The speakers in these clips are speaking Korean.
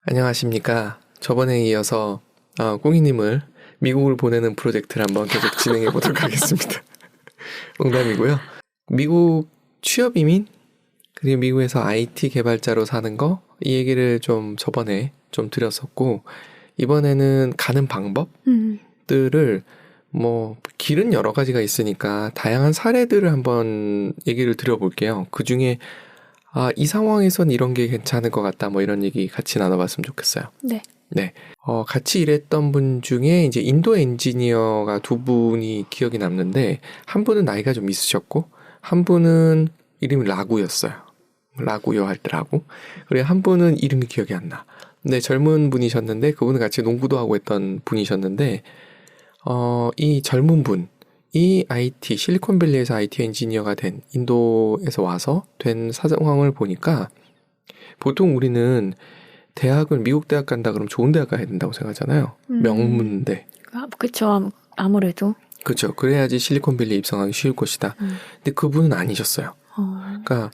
안녕하십니까. 저번에 이어서 꽁이님을 미국을 보내는 프로젝트를 한번 계속 진행해 보도록 하겠습니다. 농담이고요. 미국 취업 이민 그리고 미국에서 IT 개발자로 사는 거 이 얘기를 좀 저번에 좀 드렸었고 이번에는 가는 방법들을 뭐 길은 여러 가지가 있으니까 다양한 사례들을 한번 얘기를 드려볼게요. 그 중에 이 상황에선 이런 게 괜찮을 것 같다. 뭐 이런 얘기 같이 나눠봤으면 좋겠어요. 네. 네. 같이 일했던 분 중에 이제 인도 엔지니어가 두 분이 기억이 남는데 한 분은 나이가 좀 있으셨고 한 분은 이름이 라구였어요. 라구요 할 때 라구. 그리고 한 분은 이름이 기억이 안 나. 네, 젊은 분이셨는데 그분은 같이 농구도 하고 했던 분이셨는데 이 젊은 분 이 IT, 실리콘밸리에서 IT 엔지니어가 된 인도에서 와서 된 상황을 보니까 보통 우리는 대학을 미국 대학 간다 그러면 좋은 대학 가야 된다고 생각하잖아요. 명문대. 그쵸. 아무래도. 그렇죠. 그래야지 실리콘밸리에 입성하기 쉬울 것이다. 근데 그분은 아니셨어요. 그러니까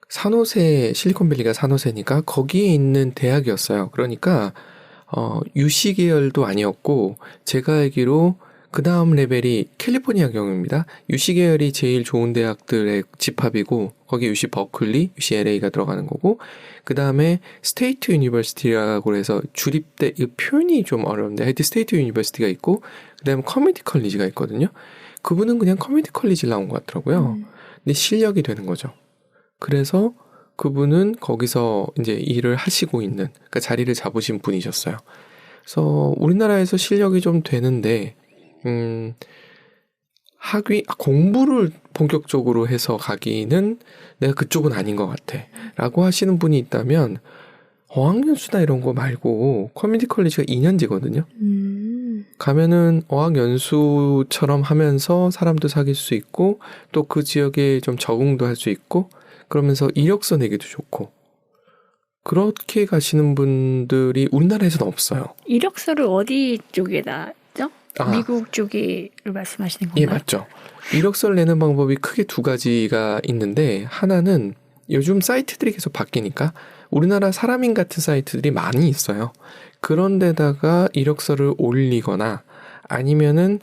산호세, 실리콘밸리가 산호세니까 거기에 있는 대학이었어요. 그러니까 UC 계열도 아니었고 제가 알기로 그 다음 레벨이 캘리포니아 경우입니다. UC 계열이 제일 좋은 대학들의 집합이고 거기 UC 버클리, UC LA가 들어가는 거고 그 다음에 스테이트 유니버시티라고 해서 주립대, 이 표현이 좀 어려운데 하여튼 스테이트 유니버시티가 있고 그 다음에 커뮤니티 컬리지가 있거든요. 그분은 그냥 커뮤니티 컬리지를 나온 것 같더라고요. 근데 실력이 되는 거죠. 그래서 그분은 거기서 이제 일을 하시고 있는 그러니까 자리를 잡으신 분이셨어요. 그래서 우리나라에서 실력이 좀 되는데 공부를 본격적으로 해서 가기는 내가 그쪽은 아닌 것 같아 라고 하시는 분이 있다면 어학연수나 이런 거 말고 커뮤니티 컬리지가 2년제거든요. 가면은 어학연수처럼 하면서 사람도 사귈 수 있고 또 그 지역에 좀 적응도 할 수 있고 그러면서 이력서 내기도 좋고 그렇게 가시는 분들이 우리나라에서는 없어요. 이력서를 어디 쪽에다 죠? 미국 쪽을 말씀하시는 건가요? 예, 맞죠. 이력서를 내는 방법이 크게 두 가지가 있는데 하나는 요즘 사이트들이 계속 바뀌니까 우리나라 사람인 같은 사이트들이 많이 있어요. 그런 데다가 이력서를 올리거나 아니면은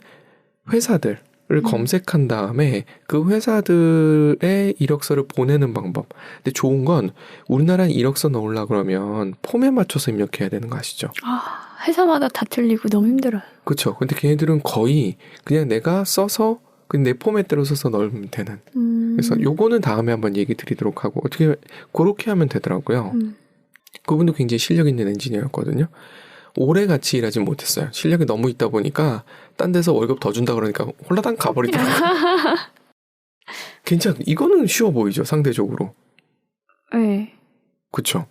회사들을 검색한 다음에 그 회사들의 이력서를 보내는 방법. 근데 좋은 건 우리나라는 이력서 넣으려고 그러면 폼에 맞춰서 입력해야 되는 거 아시죠? 회사마다 다 틀리고 너무 힘들어요. 그렇죠. 근데 걔네들은 거의 그냥 내가 써서 내 포맷대로 써서 넣으면 되는. 그래서 요거는 다음에 한번 얘기 드리도록 하고 어떻게 그렇게 하면 되더라고요. 그분도 굉장히 실력 있는 엔지니어였거든요. 오래 같이 일하진 못했어요. 실력이 너무 있다 보니까 딴 데서 월급 더 준다 그러니까 홀라당 가버리더라고요. 이거는 쉬워 보이죠, 상대적으로. 네. 그렇죠.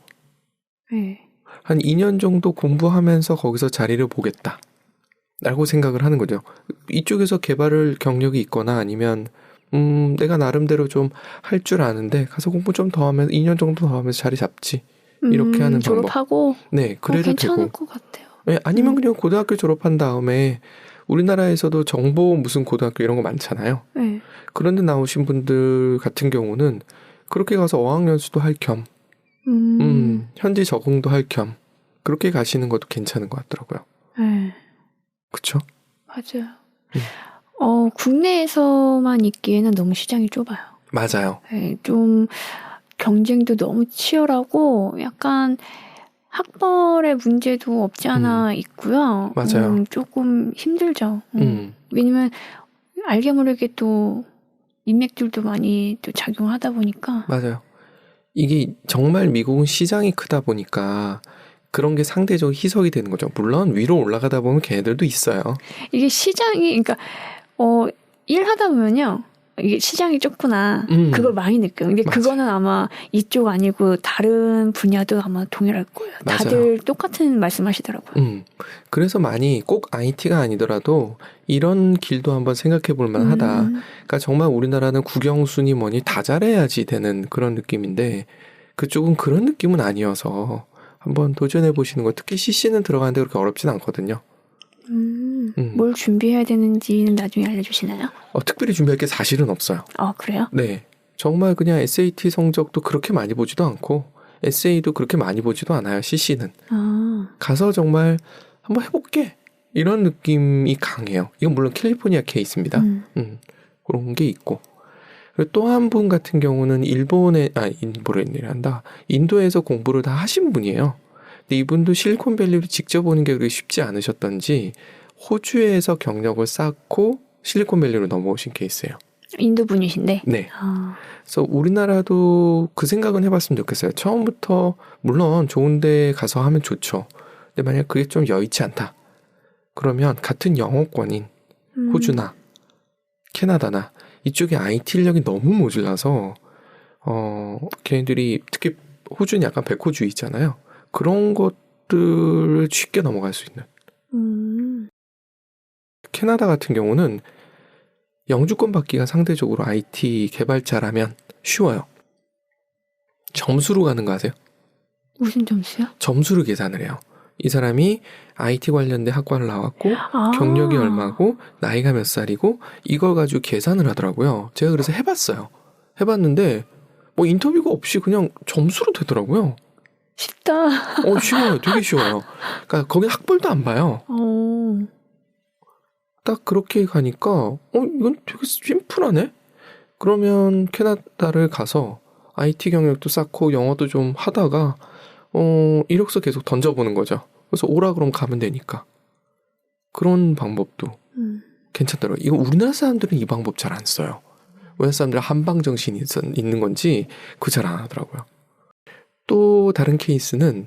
네. 한 2년 정도 공부하면서 거기서 자리를 보겠다 라고 생각을 하는 거죠. 이쪽에서 개발을 경력이 있거나 아니면 내가 나름대로 좀 할 줄 아는데 가서 공부 좀 더 하면 2년 정도 더 하면서 자리 잡지. 이렇게 하는 졸업하고 방법. 네, 그래도 괜찮을 되고. 것 같아요. 네, 아니면 그냥 고등학교 졸업한 다음에 우리나라에서도 정보 무슨 고등학교 이런 거 많잖아요. 네. 그런데 나오신 분들 같은 경우는 그렇게 가서 어학연수도 할 겸 현지 적응도 할 겸 그렇게 가시는 것도 괜찮은 것 같더라고요. 네. 그렇죠? 맞아요. 국내에서만 있기에는 너무 시장이 좁아요. 맞아요. 네, 좀 경쟁도 너무 치열하고 약간 학벌의 문제도 없지 않아 있고요. 맞아요. 조금 힘들죠. 왜냐면 알게 모르게 또 인맥들도 많이 또 작용하다 보니까. 맞아요. 이게 정말 미국은 시장이 크다 보니까 그런 게 상대적으로 희석이 되는 거죠. 물론 위로 올라가다 보면 걔네들도 있어요. 이게 시장이 그러니까 일하다 보면요. 이게 시장이 좁구나. 그걸 많이 느껴요. 근데 맞아요. 그거는 아마 이쪽 아니고 다른 분야도 아마 동일할 거예요. 맞아요. 다들 똑같은 말씀하시더라고요. 그래서 많이 꼭 IT가 아니더라도 이런 길도 한번 생각해 볼 만하다. 그러니까 정말 우리나라는 국영순위 뭐니 다 잘해야지 되는 그런 느낌인데 그쪽은 그런 느낌은 아니어서 한번 도전해 보시는 거. 특히 CC는 들어가는데 그렇게 어렵진 않거든요. 뭘 준비해야 되는지는 나중에 알려주시나요? 특별히 준비할 게 사실은 없어요. 그래요? 네. 정말 그냥 SAT 성적도 그렇게 많이 보지도 않고 에세이도 그렇게 많이 보지도 않아요. CC는. 가서 정말 한번 해볼게. 이런 느낌이 강해요. 이건 물론 캘리포니아 케이스입니다. 그런 게 있고. 그리고 또 한 분 같은 경우는 인도에서 공부를 다 하신 분이에요. 근데 이분도 실리콘밸리로 직접 오는 게 그렇게 쉽지 않으셨던지 호주에서 경력을 쌓고 실리콘밸리로 넘어오신 케이스예요. 인도 분이신데? 네. 그래서 우리나라도 그 생각은 해봤으면 좋겠어요. 처음부터 물론 좋은 데 가서 하면 좋죠. 근데 만약 그게 좀 여의치 않다. 그러면 같은 영어권인 호주나 캐나다나 이쪽에 IT 인력이 너무 모자라서 걔네들이 특히 호주는 약간 백호주의 있잖아요. 그런 것들을 쉽게 넘어갈 수 있는. 캐나다 같은 경우는 영주권 받기가 상대적으로 IT 개발자라면 쉬워요. 점수로 가는 거 아세요? 무슨 점수요? 점수로 계산을 해요. 이 사람이 IT 관련된 학과를 나왔고 경력이 얼마고 나이가 몇 살이고 이걸 가지고 계산을 하더라고요. 제가 그래서 해봤어요. 해봤는데 뭐 인터뷰가 없이 그냥 점수로 되더라고요. 쉽다. 쉬워요. 되게 쉬워요. 그러니까 거기 학벌도 안 봐요. 딱 그렇게 가니까 이건 되게 심플하네? 그러면 캐나다를 가서 IT 경력도 쌓고 영어도 좀 하다가 이력서 계속 던져보는 거죠. 그래서 오라 그러면 가면 되니까. 그런 방법도 괜찮더라고요. 이거 우리나라 사람들은 이 방법 잘 안 써요. 우리나라 사람들은 한방정신이 있는 건지 그거 잘 안 하더라고요. 또 다른 케이스는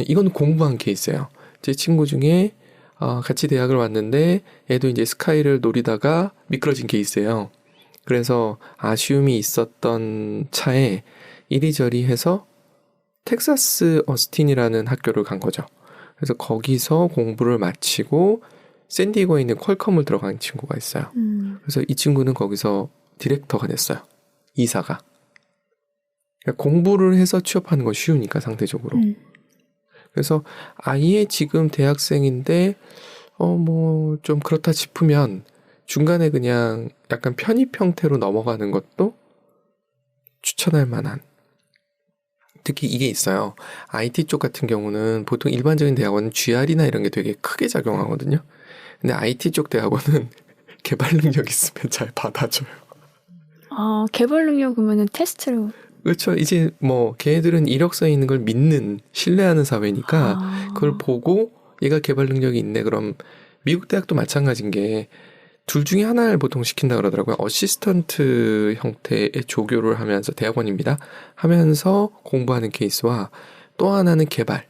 이건 공부한 케이스예요. 제 친구 중에 같이 대학을 왔는데 얘도 이제 스카이를 노리다가 미끄러진 케이스예요. 그래서 아쉬움이 있었던 차에 이리저리 해서 텍사스 어스틴이라는 학교를 간 거죠. 그래서 거기서 공부를 마치고 샌디에고에 있는 퀄컴을 들어간 친구가 있어요. 그래서 이 친구는 거기서 디렉터가 됐어요. 이사가. 그러니까 공부를 해서 취업하는 건 쉬우니까 상대적으로. 그래서 아예 지금 대학생인데 뭐 좀 그렇다 싶으면 중간에 그냥 약간 편입 형태로 넘어가는 것도 추천할 만한. 특히 이게 있어요. IT 쪽 같은 경우는 보통 일반적인 대학원은 GR이나 이런 게 되게 크게 작용하거든요. 근데 IT 쪽 대학원은 개발 능력 있으면 잘 받아줘요. 개발 능력이면은 테스트로. 그렇죠. 이제 뭐 걔네들은 이력서에 있는 걸 믿는, 신뢰하는 사회니까 그걸 보고 얘가 개발 능력이 있네. 그럼 미국 대학도 마찬가지인 게 둘 중에 하나를 보통 시킨다 그러더라고요. 어시스턴트 형태의 조교를 하면서 대학원입니다. 하면서 공부하는 케이스와 또 하나는 개발,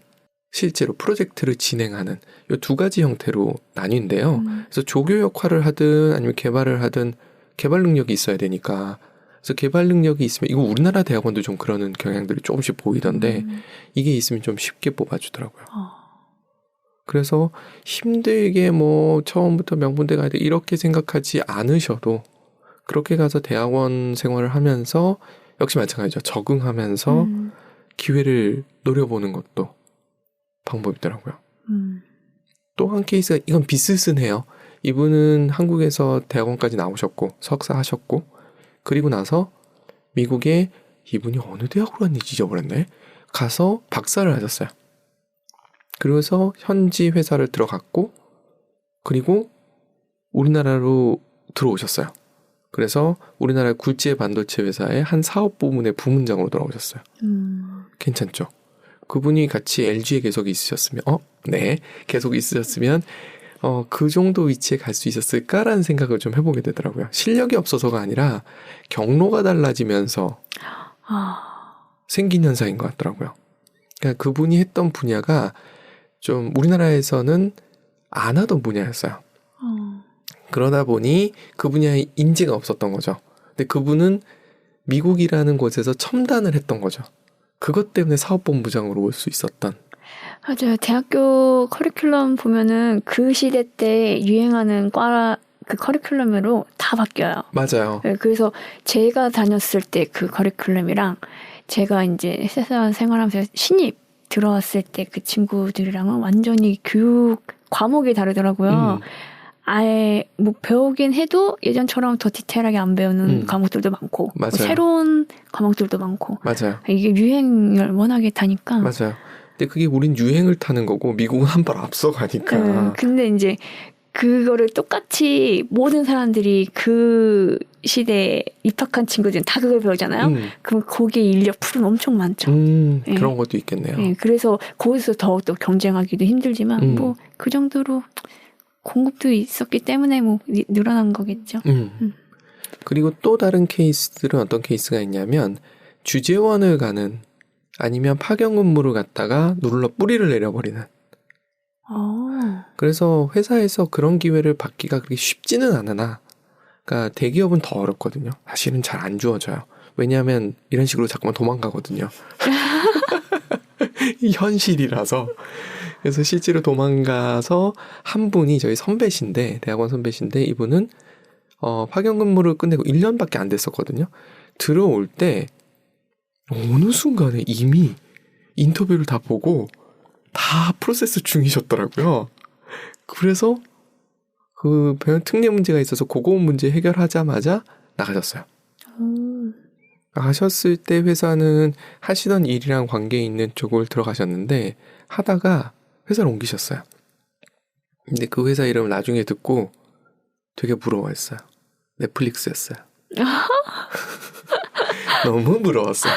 실제로 프로젝트를 진행하는 이 두 가지 형태로 나뉜대요. 그래서 조교 역할을 하든 아니면 개발을 하든 개발 능력이 있어야 되니까. 그래서 개발 능력이 있으면 이거 우리나라 대학원도 좀 그러는 경향들이 조금씩 보이던데 이게 있으면 좀 쉽게 뽑아주더라고요. 그래서 힘들게 뭐 처음부터 명문대 가야 돼 이렇게 생각하지 않으셔도 그렇게 가서 대학원 생활을 하면서 역시 마찬가지죠. 적응하면서 기회를 노려보는 것도 방법이더라고요. 또 한 케이스가 이건 비스스네요. 이분은 한국에서 대학원까지 나오셨고 석사 하셨고 그리고 나서 미국에 이분이 어느 대학으로 갔는지 잊어버렸네. 가서 박사를 하셨어요. 그래서 현지 회사를 들어갔고 그리고 우리나라로 들어오셨어요. 그래서 우리나라 굴지의 반도체 회사의 한 사업 부문의 부문장으로 돌아오셨어요. 괜찮죠? 그분이 같이 LG에 계속 있으셨으면 네, 계속 있으셨으면 그 정도 위치에 갈 수 있었을까라는 생각을 좀 해보게 되더라고요. 실력이 없어서가 아니라 경로가 달라지면서 생긴 현상인 것 같더라고요. 그러니까 그분이 했던 분야가 좀 우리나라에서는 안 하던 분야였어요. 그러다 보니 그 분야에 인지가 없었던 거죠. 근데 그분은 미국이라는 곳에서 첨단을 했던 거죠. 그것 때문에 사업본부장으로 올 수 있었던. 맞아요. 대학교 커리큘럼 보면은 그 시대 때 유행하는 과 그 커리큘럼으로 다 바뀌어요. 맞아요. 네, 그래서 제가 다녔을 때 그 커리큘럼이랑 제가 이제 회사 생활하면서 신입 들어왔을 때 그 친구들이랑은 완전히 교육 과목이 다르더라고요. 아예 뭐 배우긴 해도 예전처럼 더 디테일하게 안 배우는 과목들도 많고 뭐 새로운 과목들도 많고 맞아요. 이게 유행을 워낙에 타니까 맞아요. 근데 그게 우린 유행을 타는 거고 미국은 한 발 앞서가니까. 근데 이제 그거를 똑같이 모든 사람들이 그 시대에 입학한 친구들은 다 그걸 배우잖아요. 그럼 거기에 인력 풀은 엄청 많죠. 네. 그런 것도 있겠네요. 네, 그래서 거기서 더 또 경쟁하기도 힘들지만 뭐 그 정도로 공급도 있었기 때문에 뭐 늘어난 거겠죠. 그리고 또 다른 케이스들은 어떤 케이스가 있냐면 주재원을 가는 아니면 파견 근무를 갔다가 눌러 뿌리를 내려버리는. 그래서 회사에서 그런 기회를 받기가 그렇게 쉽지는 않으나 그러니까 대기업은 더 어렵거든요. 사실은 잘 안 주어져요. 왜냐하면 이런 식으로 자꾸만 도망가거든요. 이 현실이라서. 그래서 실제로 도망가서 한 분이 저희 선배신데 대학원 선배신데 이분은 파견 근무를 끝내고 1년밖에 안 됐었거든요. 들어올 때 어느 순간에 이미 인터뷰를 다 보고 다 프로세스 중이셨더라고요. 그래서 그 특례 문제가 있어서 그거 문제 해결하자마자 나가셨어요. 나가셨을 때 회사는 하시던 일이랑 관계 있는 쪽을 들어가셨는데 하다가 회사를 옮기셨어요. 근데 그 회사 이름을 나중에 듣고 되게 부러워했어요. 넷플릭스였어요. 너무 부러웠어요.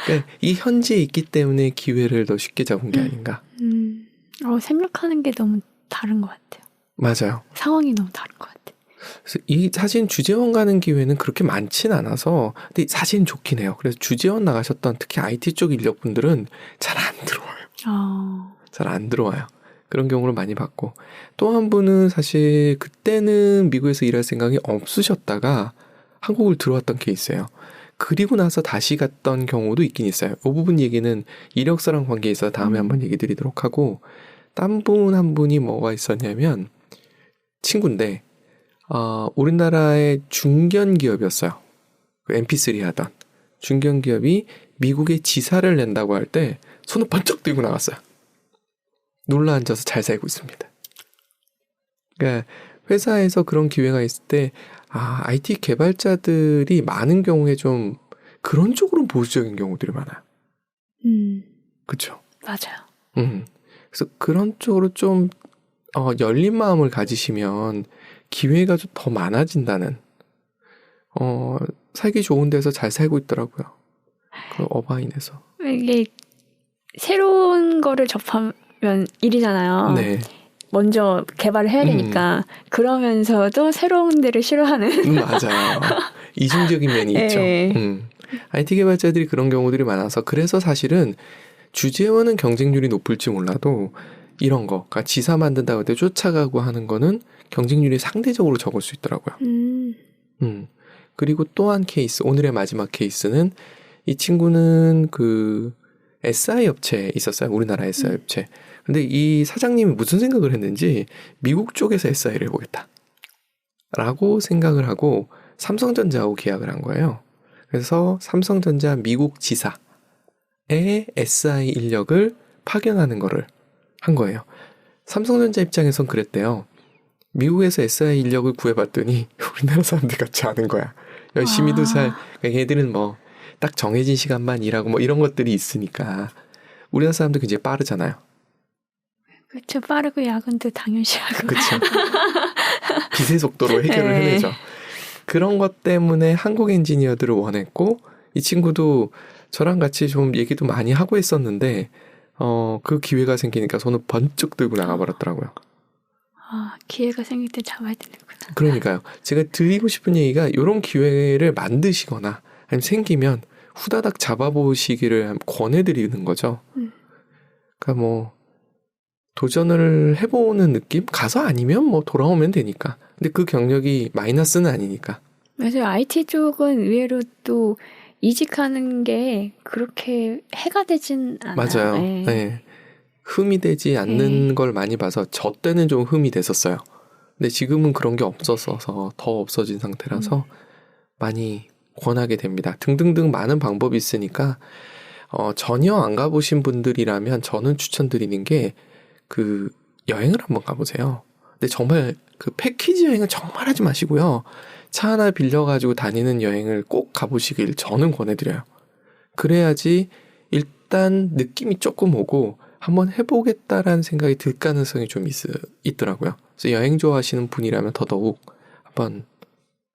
그러니까 이 현지에 있기 때문에 기회를 더 쉽게 잡은 게 아닌가. 생각하는 게 너무 다른 것 같아요. 맞아요. 상황이 너무 다른 것 같아요. 그래서 이 사실 주재원 가는 기회는 그렇게 많진 않아서 근데 사실은 좋긴 해요. 그래서 주재원 나가셨던 특히 IT 쪽 인력분들은 잘 안 들어와요. 잘 안 들어와요. 그런 경우를 많이 봤고 또 한 분은 사실 그때는 미국에서 일할 생각이 없으셨다가 한국을 들어왔던 케이스예요. 그리고 나서 다시 갔던 경우도 있긴 있어요. 이 부분 얘기는 이력서랑 관계에 있어서 다음에 한번 얘기 드리도록 하고 딴 분 한 분이 뭐가 있었냐면 친구인데 우리나라의 중견 기업이었어요. 그 MP3 하던 중견 기업이 미국에 지사를 낸다고 할 때 손을 번쩍 들고 나갔어요. 놀라 앉아서 잘 살고 있습니다. 그러니까 회사에서 그런 기회가 있을 때 IT 개발자들이 많은 경우에 좀 그런 쪽으로 보수적인 경우들이 많아요. 그렇죠. 맞아요. 그래서 그런 쪽으로 좀 열린 마음을 가지시면 기회가 좀 더 많아진다는 살기 좋은 데서 잘 살고 있더라고요. 그 어바인에서. 이게 새로운 거를 접하면 일이잖아요. 네. 먼저 개발을 해야 되니까 그러면서도 새로운 데를 싫어하는 맞아요. 이중적인 면이 있죠. IT 개발자들이 그런 경우들이 많아서 그래서 사실은 주재원은 경쟁률이 높을지 몰라도 이런 거, 그러니까 지사 만든다고 할 때 쫓아가고 하는 거는 경쟁률이 상대적으로 적을 수 있더라고요. 그리고 또 한 케이스, 오늘의 마지막 케이스는 이 친구는 그 SI 업체에 있었어요. 우리나라 SI 업체. 근데 이 사장님이 무슨 생각을 했는지 미국 쪽에서 SI를 해보겠다. 라고 생각을 하고 삼성전자하고 계약을 한 거예요. 그래서 삼성전자 미국 지사에 SI 인력을 파견하는 거를 한 거예요. 삼성전자 입장에선 그랬대요. 미국에서 SI 인력을 구해봤더니 우리나라 사람들 같지 않은 거야. 열심히도 그러니까 얘들은 뭐 딱 정해진 시간만 일하고 뭐 이런 것들이 있으니까 우리나라 사람들 굉장히 빠르잖아요. 그렇죠. 빠르고 야근도 당연시 하고. 그렇죠. 빛의 속도로 해결을 해내죠. 그런 것 때문에 한국 엔지니어들을 원했고 이 친구도 저랑 같이 좀 얘기도 많이 하고 했었는데 그 기회가 생기니까 손을 번쩍 들고 나가버렸더라고요. 기회가 생길 때 잡아야 되는구나. 그러니까요. 제가 드리고 싶은 얘기가 이런 기회를 만드시거나 아니면 생기면 후다닥 잡아보시기를 권해드리는 거죠. 그러니까 뭐 도전을 해보는 느낌? 가서 아니면 뭐 돌아오면 되니까. 근데 그 경력이 마이너스는 아니니까. 맞아요. IT 쪽은 의외로 또 이직하는 게 그렇게 해가 되진 않아요. 맞아요. 네. 흠이 되지 않는 걸 많이 봐서 저 때는 좀 흠이 됐었어요. 근데 지금은 그런 게 없어서 더 없어진 상태라서 많이 권하게 됩니다. 등등등 많은 방법이 있으니까 전혀 안 가보신 분들이라면 저는 추천드리는 게 그 여행을 한번 가보세요. 근데 근데 정말 그 패키지 여행은 정말 하지 마시고요. 차 하나 빌려가지고 다니는 여행을 꼭 가보시길 저는 권해드려요. 그래야지 일단 느낌이 조금 오고 한번 해보겠다라는 생각이 들 가능성이 좀 있더라고요. 그래서 여행 좋아하시는 분이라면 더더욱 한번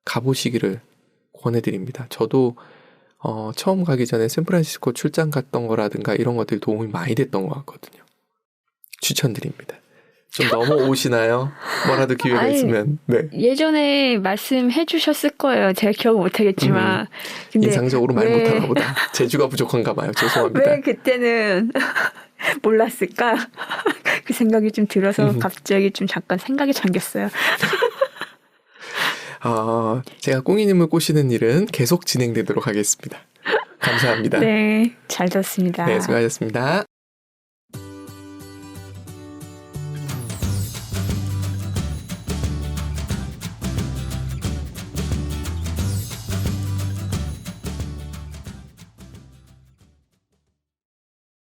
가보시기를 권해드립니다. 저도 처음 가기 전에 샌프란시스코 출장 갔던 거라든가 이런 것들이 도움이 많이 됐던 것 같거든요. 추천드립니다. 좀 넘어오시나요? 뭐라도 기회가 있으면. 네. 예전에 말씀해 주셨을 거예요. 제가 기억을 못하겠지만. 근데 인상적으로 말 못하나 보다. 재주가 부족한가 봐요. 죄송합니다. 왜 그때는 몰랐을까? 그 생각이 좀 들어서 갑자기 좀 잠깐 생각이 잠겼어요. 제가 꽁이님을 꼬시는 일은 계속 진행되도록 하겠습니다. 감사합니다. 네, 잘 들었습니다. 네, 수고하셨습니다.